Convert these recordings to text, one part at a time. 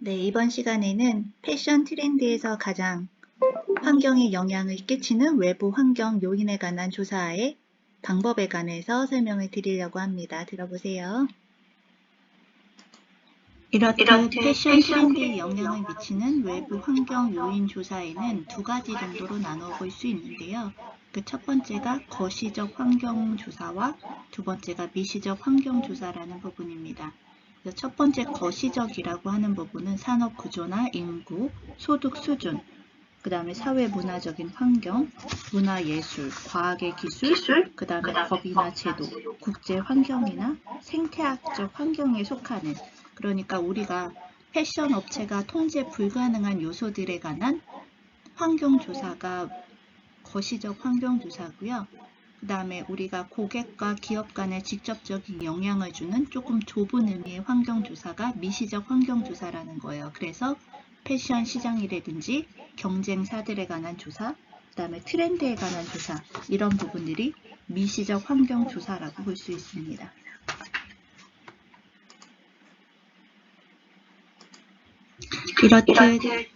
네, 이번 시간에는 패션 트렌드에서 가장 환경에 영향을 끼치는 외부 환경 요인에 관한 조사의 방법에 관해서 설명을 드리려고 합니다. 들어보세요. 이렇듯 패션 트렌드에 영향을 미치는 외부 환경 요인 조사에는 두 가지 정도로 나누어 볼 수 있는데요. 그 첫 번째가 거시적 환경 조사와 두 번째가 미시적 환경 조사라는 부분입니다. 첫 번째 거시적이라고 하는 부분은 산업 구조나 인구, 소득 수준, 그 다음에 사회 문화적인 환경, 문화예술, 과학의 기술, 그 다음에 법이나 제도, 국제 환경이나 생태학적 환경에 속하는, 그러니까 우리가 패션 업체가 통제 불가능한 요소들에 관한 환경조사가 거시적 환경조사고요. 그 다음에 우리가 고객과 기업 간에 직접적인 영향을 주는 조금 좁은 의미의 환경조사가 미시적 환경조사라는 거예요. 그래서 패션 시장이라든지 경쟁사들에 관한 조사, 그 다음에 트렌드에 관한 조사, 이런 부분들이 미시적 환경조사라고 볼 수 있습니다. 이렇듯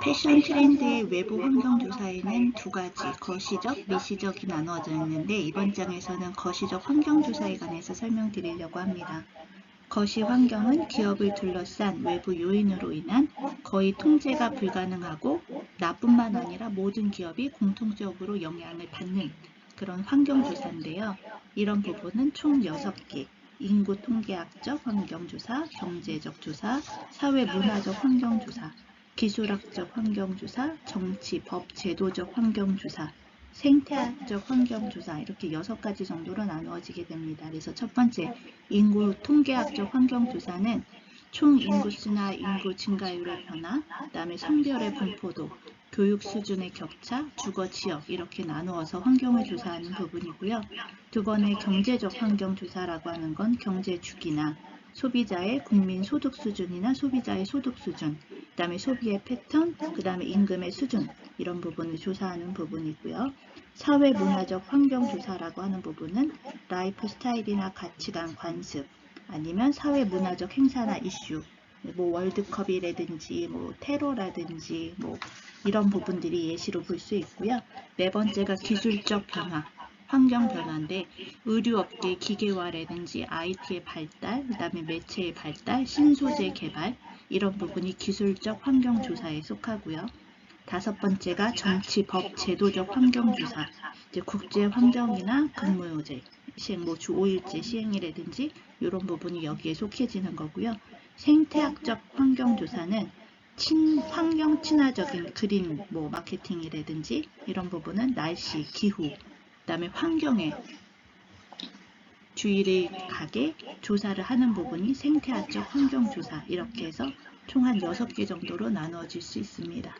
패션 트렌드의 외부 환경 조사에는 두 가지, 거시적, 미시적이 나누어져 있는데 이번 장에서는 거시적 환경 조사에 관해서 설명드리려고 합니다. 거시 환경은 기업을 둘러싼 외부 요인으로 인한 거의 통제가 불가능하고 나뿐만 아니라 모든 기업이 공통적으로 영향을 받는 그런 환경 조사인데요. 이런 부분은 총 6개. 인구 통계학적 환경조사, 경제적 조사, 사회문화적 환경조사, 기술학적 환경조사, 정치, 법, 제도적 환경조사, 생태학적 환경조사 이렇게 6가지 정도로 나누어지게 됩니다. 그래서 첫 번째 인구 통계학적 환경조사는 총 인구수나 인구 증가율의 변화, 그 다음에 성별의 분포도, 교육 수준의 격차, 주거 지역 이렇게 나누어서 환경을 조사하는 부분이고요. 두 번의 경제적 환경 조사라고 하는 건 경제 주기나 소비자의 국민 소득 수준이나 소비자의 소득 수준, 그 다음에 소비의 패턴, 그 다음에 임금의 수준 이런 부분을 조사하는 부분이고요. 사회 문화적 환경 조사라고 하는 부분은 라이프 스타일이나 가치관 관습 아니면 사회 문화적 행사나 이슈, 뭐 월드컵이라든지 뭐 테러라든지 뭐 이런 부분들이 예시로 볼 수 있고요. 네 번째가 기술적 변화, 환경 변화인데 의류업계 기계화라든지 IT의 발달, 그 다음에 매체의 발달, 신소재 개발 이런 부분이 기술적 환경 조사에 속하고요. 다섯 번째가 정치, 법, 제도적 환경조사, 이제 국제 환경이나 근무제 시행, 뭐 주 5일제 시행이라든지 이런 부분이 여기에 속해지는 거고요. 생태학적 환경조사는 환경 친화적인 그린 뭐 마케팅이라든지 이런 부분은 날씨, 기후, 그 다음에 환경에 주의를 가게 조사를 하는 부분이 생태학적 환경조사 이렇게 해서 총 한 6개 정도로 나누어질 수 있습니다.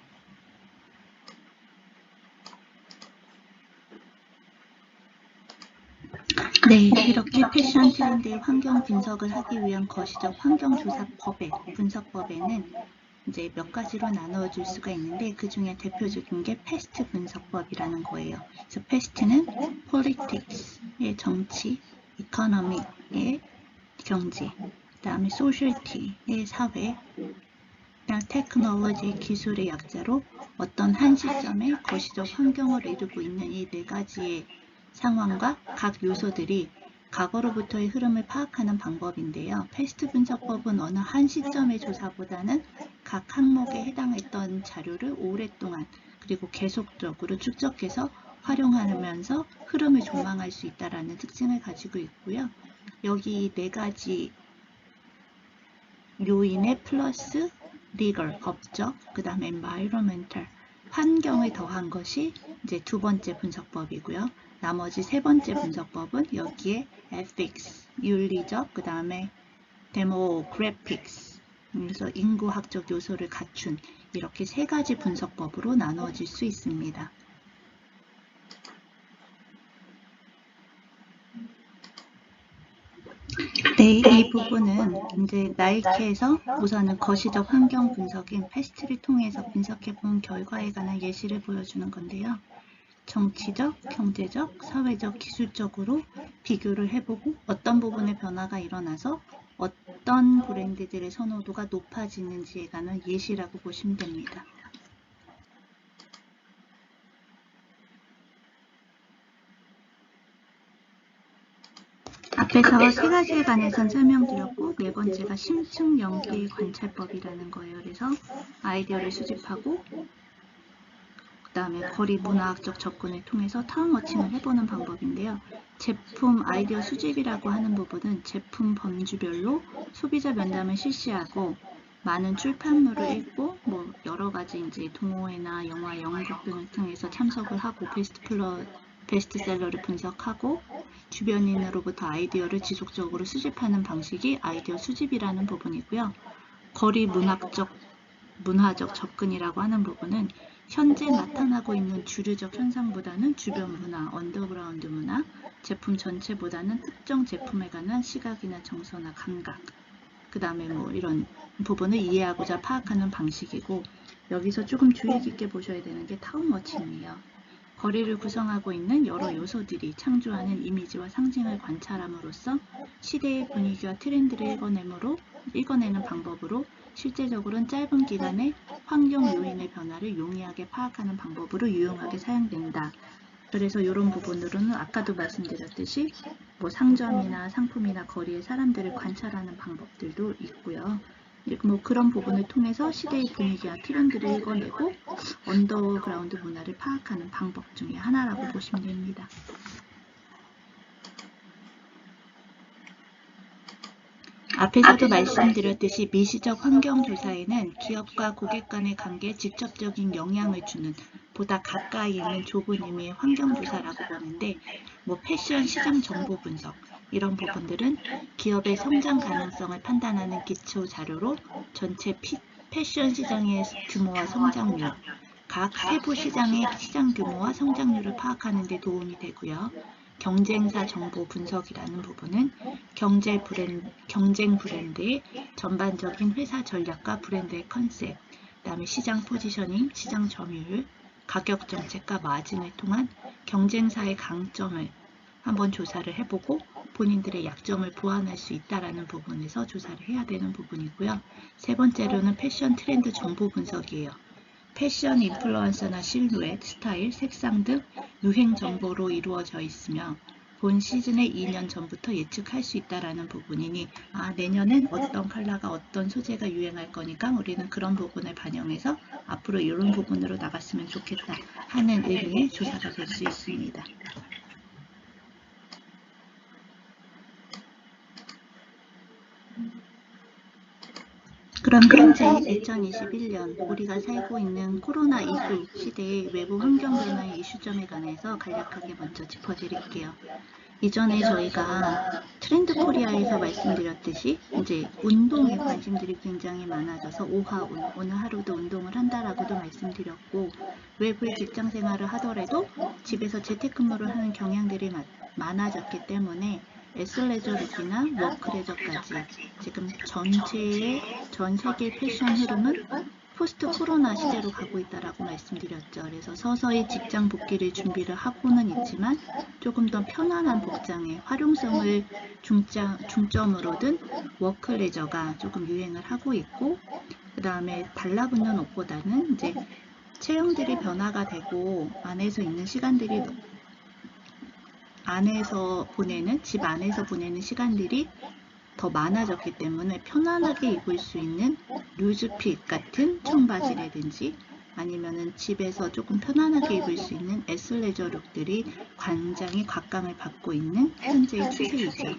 네, 이렇게 패션 트렌드의 환경 분석을 하기 위한 거시적 환경조사법의 분석법에는 이제 몇 가지로 나누어 줄 수가 있는데 그 중에 대표적인 게 패스트 분석법이라는 거예요. 그래서 패스트는 politics의 정치, economy의 경제, 그 다음에 society의 사회, 테크놀로지 기술의 약자로 어떤 한 시점에 거시적 환경을 이루고 있는 이 네 가지의 상황과 각 요소들이 과거로부터의 흐름을 파악하는 방법인데요. 패스트 분석법은 어느 한 시점의 조사보다는 각 항목에 해당했던 자료를 오랫동안 그리고 계속적으로 축적해서 활용하면서 흐름을 조망할 수 있다는 특징을 가지고 있고요. 여기 네 가지 요인의 플러스 legal, 법적, 그 다음에 environmental, 환경을 더한 것이 이제 두 번째 분석법이고요. 나머지 세 번째 분석법은 여기에 ethics, 윤리적, 그 다음에 demographics, 그래서 인구학적 요소를 갖춘 이렇게 세 가지 분석법으로 나누어질 수 있습니다. 네, 이 부분은 이제 나이키에서 우선은 거시적 환경 분석인 패스트를 통해서 분석해 본 결과에 관한 예시를 보여주는 건데요. 정치적, 경제적, 사회적, 기술적으로 비교를 해보고 어떤 부분의 변화가 일어나서 어떤 브랜드들의 선호도가 높아지는지에 관한 예시라고 보시면 됩니다. 앞에서 세 가지에 관해서는 설명드렸고, 네 번째가 심층 연기 관찰법이라는 거예요. 그래서 아이디어를 수집하고 그 다음에 거리 문화학적 접근을 통해서 타운워칭을 해보는 방법인데요. 제품 아이디어 수집이라고 하는 부분은 제품 범주별로 소비자 면담을 실시하고 많은 출판물을 읽고 뭐 여러 가지 이제 동호회나 영화, 연극 등을 통해서 참석을 하고 베스트셀러를 분석하고 주변인으로부터 아이디어를 지속적으로 수집하는 방식이 아이디어 수집이라는 부분이고요. 거리 문화적 접근이라고 하는 부분은 현재 나타나고 있는 주류적 현상보다는 주변 문화, 언더그라운드 문화, 제품 전체보다는 특정 제품에 관한 시각이나 정서나 감각, 그 다음에 뭐 이런 부분을 이해하고자 파악하는 방식이고, 여기서 조금 주의 깊게 보셔야 되는 게 타운워칭이에요. 거리를 구성하고 있는 여러 요소들이 창조하는 이미지와 상징을 관찰함으로써 시대의 분위기와 트렌드를 읽어내는 방법으로 실제적으로는 짧은 기간에 환경 요인의 변화를 용이하게 파악하는 방법으로 유용하게 사용된다. 그래서 이런 부분으로는 아까도 말씀드렸듯이 뭐 상점이나 상품이나 거리의 사람들을 관찰하는 방법들도 있고요. 뭐 그런 부분을 통해서 시대의 분위기와 트렌드를 읽어내고 언더그라운드 문화를 파악하는 방법 중에 하나라고 보시면 됩니다. 앞에서도 말씀드렸듯이 미시적 환경조사에는 기업과 고객 간의 관계에 직접적인 영향을 주는 보다 가까이 있는 좁은 의미의 환경조사라고 보는데, 뭐 패션 시장 정보 분석 이런 부분들은 기업의 성장 가능성을 판단하는 기초 자료로 전체 패션 시장의 규모와 성장률, 각 세부 시장의 시장 규모와 성장률을 파악하는 데 도움이 되고요. 경쟁사 정보 분석이라는 부분은 경쟁 브랜드의 전반적인 회사 전략과 브랜드의 컨셉, 그 다음에 시장 포지셔닝, 시장 점유율, 가격 정책과 마진을 통한 경쟁사의 강점을 한번 조사를 해보고 본인들의 약점을 보완할 수 있다는 부분에서 조사를 해야 되는 부분이고요. 세 번째로는 패션 트렌드 정보 분석이에요. 패션 인플루언서나 실루엣, 스타일, 색상 등 유행 정보로 이루어져 있으며 본 시즌의 2년 전부터 예측할 수 있다는 부분이니 내년엔 어떤 컬러가 어떤 소재가 유행할 거니까 우리는 그런 부분을 반영해서 앞으로 이런 부분으로 나갔으면 좋겠다 하는 의미의 조사가 될 수 있습니다. 그럼 현재 2021년 우리가 살고 있는 코로나 이후 시대의 외부 환경 변화의 이슈점에 관해서 간략하게 먼저 짚어드릴게요. 이전에 저희가 트렌드 코리아에서 말씀드렸듯이 이제 운동에 관심들이 굉장히 많아져서 오하운, 오늘 하루도 운동을 한다라고도 말씀드렸고, 외부의 직장 생활을 하더라도 집에서 재택근무를 하는 경향들이 많아졌기 때문에 애슬레저룩이나 워크레저까지 지금 전 세계 패션 흐름은 포스트 코로나 시대로 가고 있다라고 말씀드렸죠. 그래서 서서히 직장 복귀를 준비를 하고는 있지만 조금 더 편안한 복장의 활용성을 중점으로 둔 워크레저가 조금 유행을 하고 있고, 그 다음에 달라붙는 옷보다는 이제 체형들이 변화가 되고 안에서 있는 시간들이 집 안에서 보내는 시간들이 더 많아졌기 때문에 편안하게 입을 수 있는 루즈핏 같은 청바지라든지 아니면은 집에서 조금 편안하게 입을 수 있는 애슬레저 룩들이 굉장히 곽강을 받고 있는 현재의 추세이죠.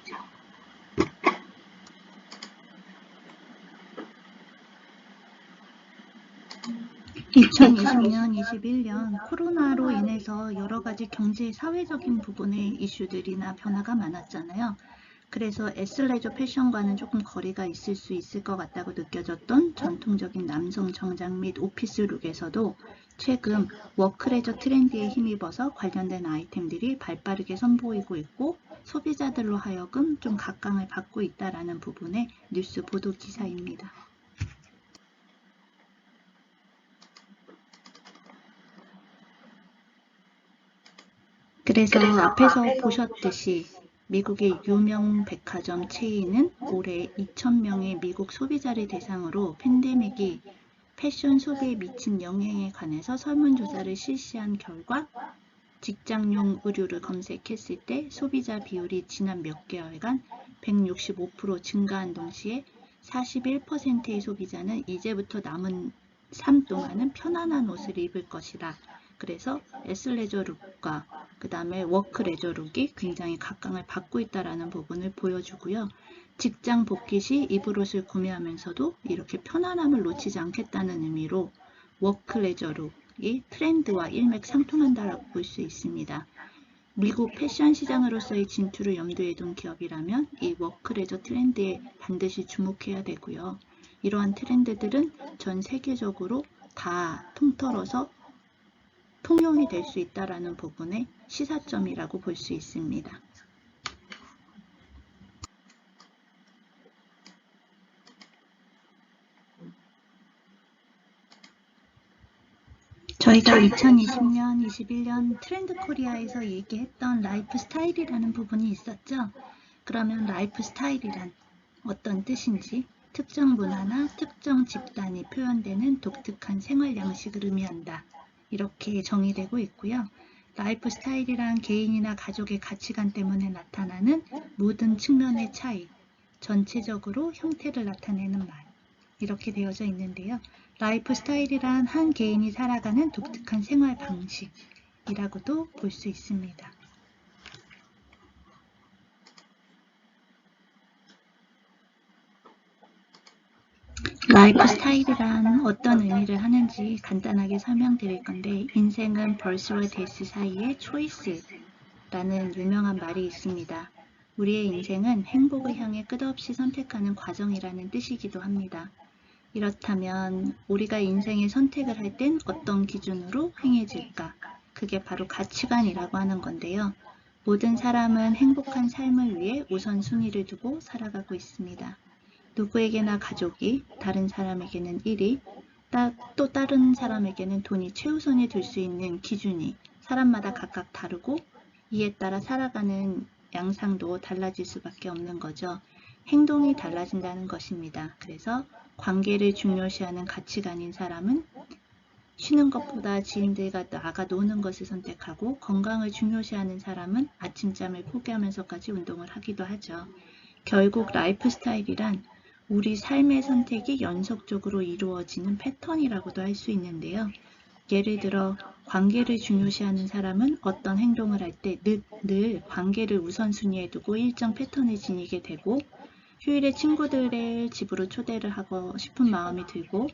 2020년, 21년 코로나로 인해서 여러 가지 경제, 사회적인 부분의 이슈들이나 변화가 많았잖아요. 그래서 애슬레저 패션과는 조금 거리가 있을 수 있을 것 같다고 느껴졌던 전통적인 남성 정장 및 오피스 룩에서도 최근 워크레저 트렌드에 힘입어서 관련된 아이템들이 발빠르게 선보이고 있고 소비자들로 하여금 좀 각광을 받고 있다는 부분의 뉴스 보도 기사입니다. 그래서 앞에서 보셨듯이 미국의 유명 백화점 체인은 올해 2,000명의 미국 소비자를 대상으로 팬데믹이 패션 소비에 미친 영향에 관해서 설문조사를 실시한 결과 직장용 의류를 검색했을 때 소비자 비율이 지난 몇 개월간 165% 증가한 동시에 41%의 소비자는 이제부터 남은 삶 동안은 편안한 옷을 입을 것이다. 그래서 애슬레저 룩과 그 다음에 워크 레저 룩이 굉장히 각광을 받고 있다는 부분을 보여주고요. 직장 복귀 시 입을 옷을 구매하면서도 이렇게 편안함을 놓치지 않겠다는 의미로 워크 레저 룩이 트렌드와 일맥상통한다라고 볼 수 있습니다. 미국 패션 시장으로서의 진출을 염두에 둔 기업이라면 이 워크 레저 트렌드에 반드시 주목해야 되고요. 이러한 트렌드들은 전 세계적으로 다 통틀어서 통용이 될 수 있다는 부분의 시사점이라고 볼 수 있습니다. 저희가 2020년, 21년 트렌드 코리아에서 얘기했던 라이프 스타일이라는 부분이 있었죠. 그러면 라이프 스타일이란 어떤 뜻인지 특정 문화나 특정 집단이 표현되는 독특한 생활 양식을 의미한다. 이렇게 정의되고 있고요. 라이프 스타일이란 개인이나 가족의 가치관 때문에 나타나는 모든 측면의 차이, 전체적으로 형태를 나타내는 말. 이렇게 되어져 있는데요. 라이프 스타일이란 한 개인이 살아가는 독특한 생활 방식이라고도 볼 수 있습니다. 라이프 스타일이란 어떤 의미를 하는지 간단하게 설명드릴 건데, 인생은 벌스와 데스 사이의 초이스라는 유명한 말이 있습니다. 우리의 인생은 행복을 향해 끝없이 선택하는 과정이라는 뜻이기도 합니다. 이렇다면 우리가 인생의 선택을 할 땐 어떤 기준으로 행해질까? 그게 바로 가치관이라고 하는 건데요. 모든 사람은 행복한 삶을 위해 우선순위를 두고 살아가고 있습니다. 누구에게나 가족이, 다른 사람에게는 일이, 또 다른 사람에게는 돈이 최우선이 될 수 있는 기준이 사람마다 각각 다르고 이에 따라 살아가는 양상도 달라질 수밖에 없는 거죠. 행동이 달라진다는 것입니다. 그래서 관계를 중요시하는 가치관인 사람은 쉬는 것보다 지인들과 나가 노는 것을 선택하고, 건강을 중요시하는 사람은 아침잠을 포기하면서까지 운동을 하기도 하죠. 결국 라이프 스타일이란 우리 삶의 선택이 연속적으로 이루어지는 패턴이라고도 할 수 있는데요. 예를 들어 관계를 중요시하는 사람은 어떤 행동을 할 때 늘 관계를 우선순위에 두고 일정 패턴을 지니게 되고, 휴일에 친구들의 집으로 초대를 하고 싶은 마음이 들고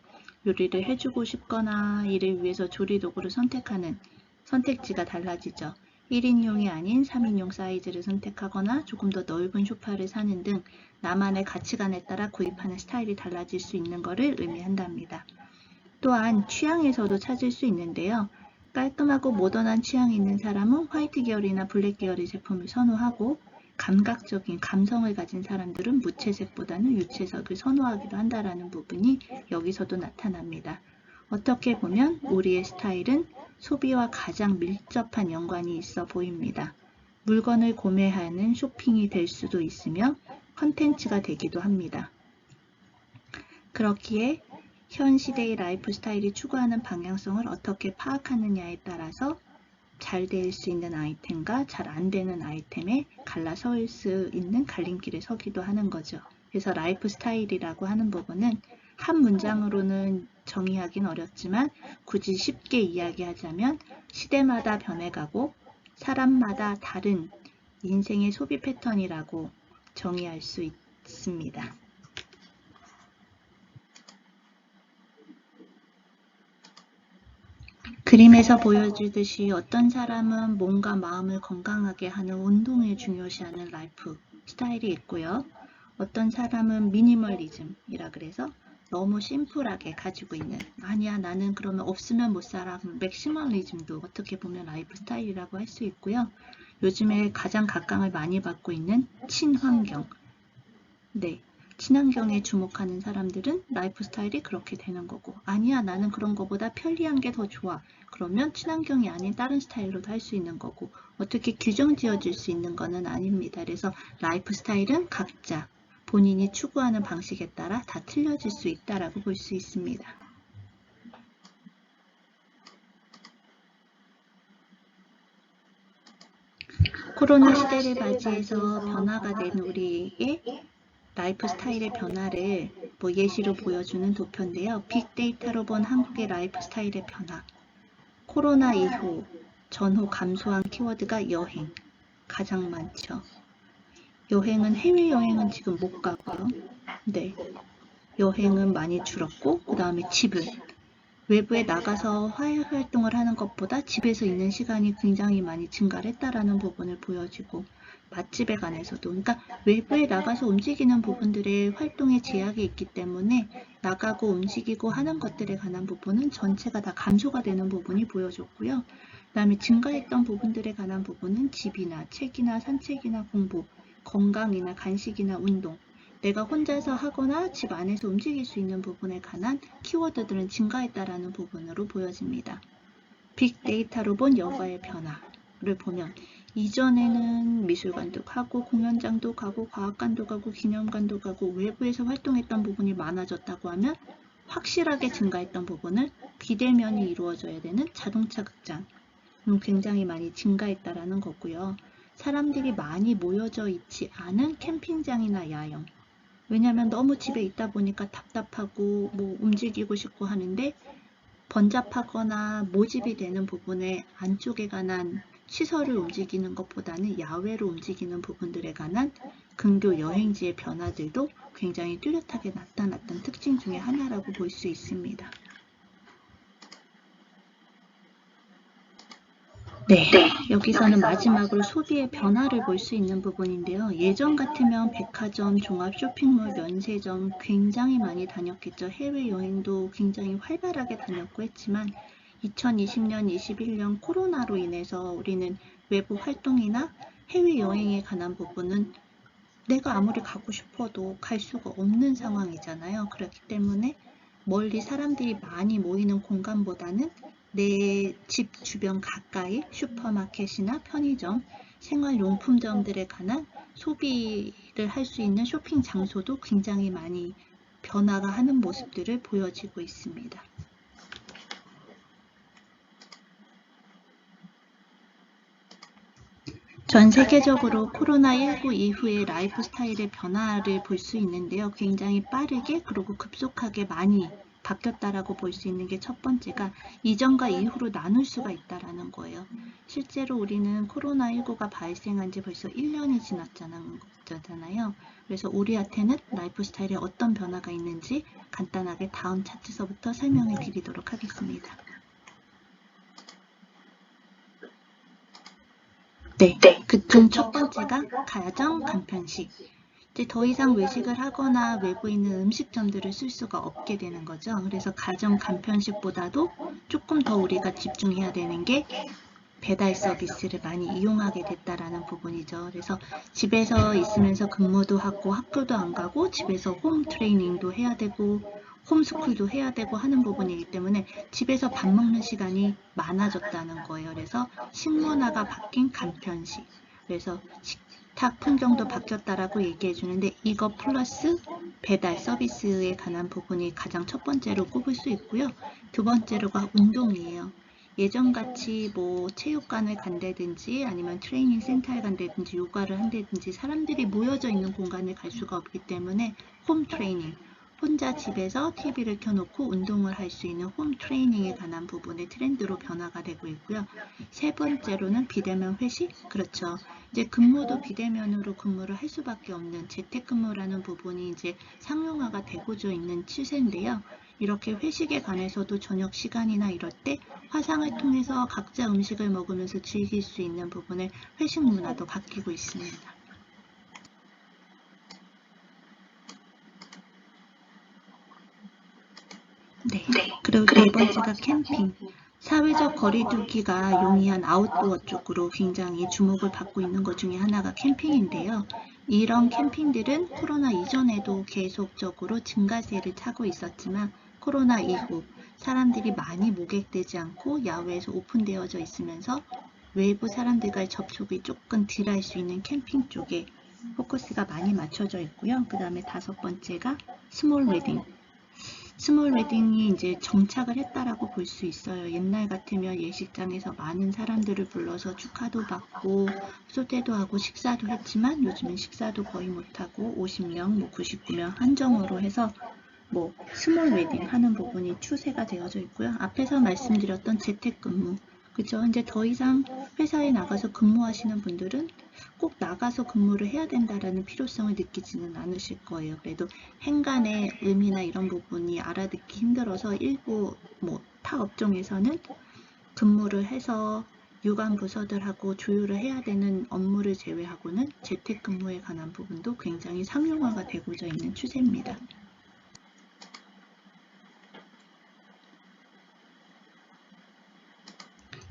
요리를 해주고 싶거나 이를 위해서 조리도구를 선택하는 선택지가 달라지죠. 1인용이 아닌 3인용 사이즈를 선택하거나 조금 더 넓은 소파를 사는 등 나만의 가치관에 따라 구입하는 스타일이 달라질 수 있는 것을 의미한답니다. 또한 취향에서도 찾을 수 있는데요. 깔끔하고 모던한 취향이 있는 사람은 화이트 계열이나 블랙 계열의 제품을 선호하고, 감각적인 감성을 가진 사람들은 무채색보다는 유채색을 선호하기도 한다는 부분이 여기서도 나타납니다. 어떻게 보면 우리의 스타일은 소비와 가장 밀접한 연관이 있어 보입니다. 물건을 구매하는 쇼핑이 될 수도 있으며 컨텐츠가 되기도 합니다. 그렇기에 현 시대의 라이프 스타일이 추구하는 방향성을 어떻게 파악하느냐에 따라서 잘 될 수 있는 아이템과 잘 안 되는 아이템에 갈라설 수 있는 갈림길에 서기도 하는 거죠. 그래서 라이프 스타일이라고 하는 부분은 한 문장으로는 정의하긴 어렵지만 굳이 쉽게 이야기하자면 시대마다 변해가고 사람마다 다른 인생의 소비 패턴이라고 정의할 수 있습니다. 그림에서 보여주듯이 어떤 사람은 몸과 마음을 건강하게 하는 운동을 중요시하는 라이프 스타일이 있고요. 어떤 사람은 미니멀리즘이라 그래서 너무 심플하게 가지고 있는, 아니야 나는 그러면 없으면 못 살아, 맥시멀리즘도 어떻게 보면 라이프 스타일이라고 할 수 있고요. 요즘에 가장 각광을 많이 받고 있는 친환경, 친환경에 주목하는 사람들은 라이프 스타일이 그렇게 되는 거고, 아니야 나는 그런 거보다 편리한 게 더 좋아. 그러면 친환경이 아닌 다른 스타일로도 할 수 있는 거고, 어떻게 규정 지어줄 수 있는 거는 아닙니다. 그래서 라이프 스타일은 각자 본인이 추구하는 방식에 따라 다 틀려질 수 있다라고 볼 수 있습니다. 코로나 시대를 맞이해서 변화가 된 우리의 라이프 스타일의 변화를 예시로 보여주는 도표인데요. 빅데이터로 본 한국의 라이프 스타일의 변화. 코로나 이후 전후 감소한 키워드가 여행, 가장 많죠. 여행은 해외여행은 지금 못 가고요. 네, 여행은 많이 줄었고, 그 다음에 집은 외부에 나가서 활동을 하는 것보다 집에서 있는 시간이 굉장히 많이 증가를 했다라는 부분을 보여주고, 맛집에 관해서도, 그러니까 외부에 나가서 움직이는 부분들의 활동에 제약이 있기 때문에 나가고 움직이고 하는 것들에 관한 부분은 전체가 다 감소가 되는 부분이 보여줬고요. 그 다음에 증가했던 부분들에 관한 부분은 집이나 책이나 산책이나 공부, 건강이나 간식이나 운동, 내가 혼자서 하거나 집 안에서 움직일 수 있는 부분에 관한 키워드들은 증가했다라는 부분으로 보여집니다. 빅데이터로 본 여가의 변화를 보면 이전에는 미술관도 가고 공연장도 가고 과학관도 가고 기념관도 가고 외부에서 활동했던 부분이 많아졌다고 하면 확실하게 증가했던 부분은 비대면이 이루어져야 되는 자동차 극장, 굉장히 많이 증가했다라는 거고요. 사람들이 많이 모여져 있지 않은 캠핑장이나 야영, 왜냐하면 너무 집에 있다 보니까 답답하고 움직이고 싶고 하는데 번잡하거나 모집이 되는 부분에 안쪽에 관한 시설을 움직이는 것보다는 야외로 움직이는 부분들에 관한 근교 여행지의 변화들도 굉장히 뚜렷하게 나타났던 특징 중에 하나라고 볼 수 있습니다. 네, 여기서는 마지막으로 소비의 변화를 볼 수 있는 부분인데요. 예전 같으면 백화점, 종합 쇼핑몰, 면세점 굉장히 많이 다녔겠죠. 해외여행도 굉장히 활발하게 다녔고 했지만 2020년, 21년 코로나로 인해서 우리는 외부 활동이나 해외여행에 관한 부분은 내가 아무리 가고 싶어도 갈 수가 없는 상황이잖아요. 그렇기 때문에 멀리 사람들이 많이 모이는 공간보다는 내 집 주변 가까이 슈퍼마켓이나 편의점, 생활용품점들에 관한 소비를 할 수 있는 쇼핑 장소도 굉장히 많이 변화가 하는 모습들을 보여지고 있습니다. 전 세계적으로 코로나19 이후의 라이프 스타일의 변화를 볼 수 있는데요. 굉장히 빠르게 그리고 급속하게 많이 바뀌었다라고 볼 수 있는 게 첫 번째가 이전과 이후로 나눌 수가 있다라는 거예요. 실제로 우리는 코로나19가 발생한 지 벌써 1년이 지났잖아요. 그래서 우리한테는 라이프 스타일에 어떤 변화가 있는지 간단하게 다음 차트서부터 설명해 드리도록 하겠습니다. 네, 그중 첫 번째가 가정 간편식. 이제 더 이상 외식을 하거나 외부에 있는 음식점들을 쓸 수가 없게 되는 거죠. 그래서 가정 간편식보다도 조금 더 우리가 집중해야 되는 게 배달 서비스를 많이 이용하게 됐다라는 부분이죠. 그래서 집에서 있으면서 근무도 하고 학교도 안 가고 집에서 홈 트레이닝도 해야 되고 홈스쿨도 해야 되고 하는 부분이기 때문에 집에서 밥 먹는 시간이 많아졌다는 거예요. 그래서 식문화가 바뀐 간편식. 그래서 식탁 풍경도 바뀌었다라고 얘기해 주는데 이거 플러스 배달 서비스에 관한 부분이 가장 첫 번째로 꼽을 수 있고요. 두 번째로가 운동이에요. 예전같이 체육관을 간다든지 아니면 트레이닝 센터에 간다든지 요가를 한다든지 사람들이 모여져 있는 공간을 갈 수가 없기 때문에 홈 트레이닝, 혼자 집에서 TV를 켜놓고 운동을 할 수 있는 홈 트레이닝에 관한 부분의 트렌드로 변화가 되고 있고요. 세 번째로는 비대면 회식? 그렇죠. 이제 근무도 비대면으로 근무를 할 수밖에 없는 재택근무라는 부분이 이제 상용화가 되고자 있는 추세인데요. 이렇게 회식에 관해서도 저녁 시간이나 이럴 때 화상을 통해서 각자 음식을 먹으면서 즐길 수 있는 부분의 회식 문화도 바뀌고 있습니다. 네, 그리고 네 번째가 캠핑. 사회적 거리두기가 용이한 아웃도어 쪽으로 굉장히 주목을 받고 있는 것 중에 하나가 캠핑인데요. 이런 캠핑들은 코로나 이전에도 계속적으로 증가세를 타고 있었지만 코로나 이후 사람들이 많이 모객되지 않고 야외에서 오픈되어져 있으면서 외부 사람들과의 접촉이 조금 덜할 수 있는 캠핑 쪽에 포커스가 많이 맞춰져 있고요. 그 다음에 5번째가 스몰 웨딩. 스몰 웨딩이 이제 정착을 했다라고 볼 수 있어요. 옛날 같으면 예식장에서 많은 사람들을 불러서 축하도 받고 초대도 하고 식사도 했지만 요즘은 식사도 거의 못하고 50명, 99명 한정으로 해서 스몰 웨딩 하는 부분이 추세가 되어져 있고요. 앞에서 말씀드렸던 재택근무, 그쵸? 이제 더 이상 회사에 나가서 근무하시는 분들은 꼭 나가서 근무를 해야 된다라는 필요성을 느끼지는 않으실 거예요. 그래도 행간의 의미나 이런 부분이 알아듣기 힘들어서 일부 타 업종에서는 근무를 해서 유관 부서들하고 조율을 해야 되는 업무를 제외하고는 재택근무에 관한 부분도 굉장히 상용화가 되고자 있는 추세입니다.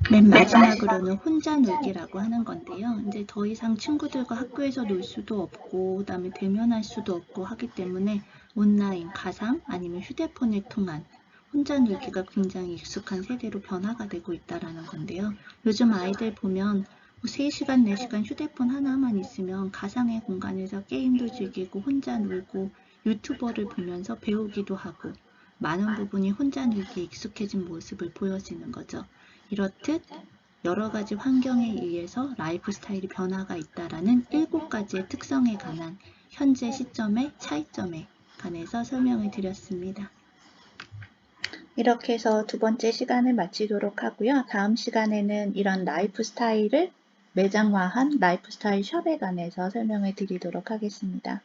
맨 마지막으로는 혼자 놀기라고 하는 건데요. 이제 더 이상 친구들과 학교에서 놀 수도 없고, 그다음에 대면할 수도 없고 하기 때문에 온라인, 가상 아니면 휴대폰을 통한 혼자 놀기가 굉장히 익숙한 세대로 변화가 되고 있다라는 건데요. 요즘 아이들 보면 3시간, 4시간 휴대폰 하나만 있으면 가상의 공간에서 게임도 즐기고 혼자 놀고 유튜버를 보면서 배우기도 하고 많은 부분이 혼자 놀기에 익숙해진 모습을 보여지는 거죠. 이렇듯 여러 가지 환경에 의해서 라이프 스타일이 변화가 있다라는 7가지의 특성에 관한 현재 시점의 차이점에 관해서 설명을 드렸습니다. 이렇게 해서 2번째 시간을 마치도록 하고요. 다음 시간에는 이런 라이프 스타일을 매장화한 라이프 스타일 숍에 관해서 설명을 드리도록 하겠습니다.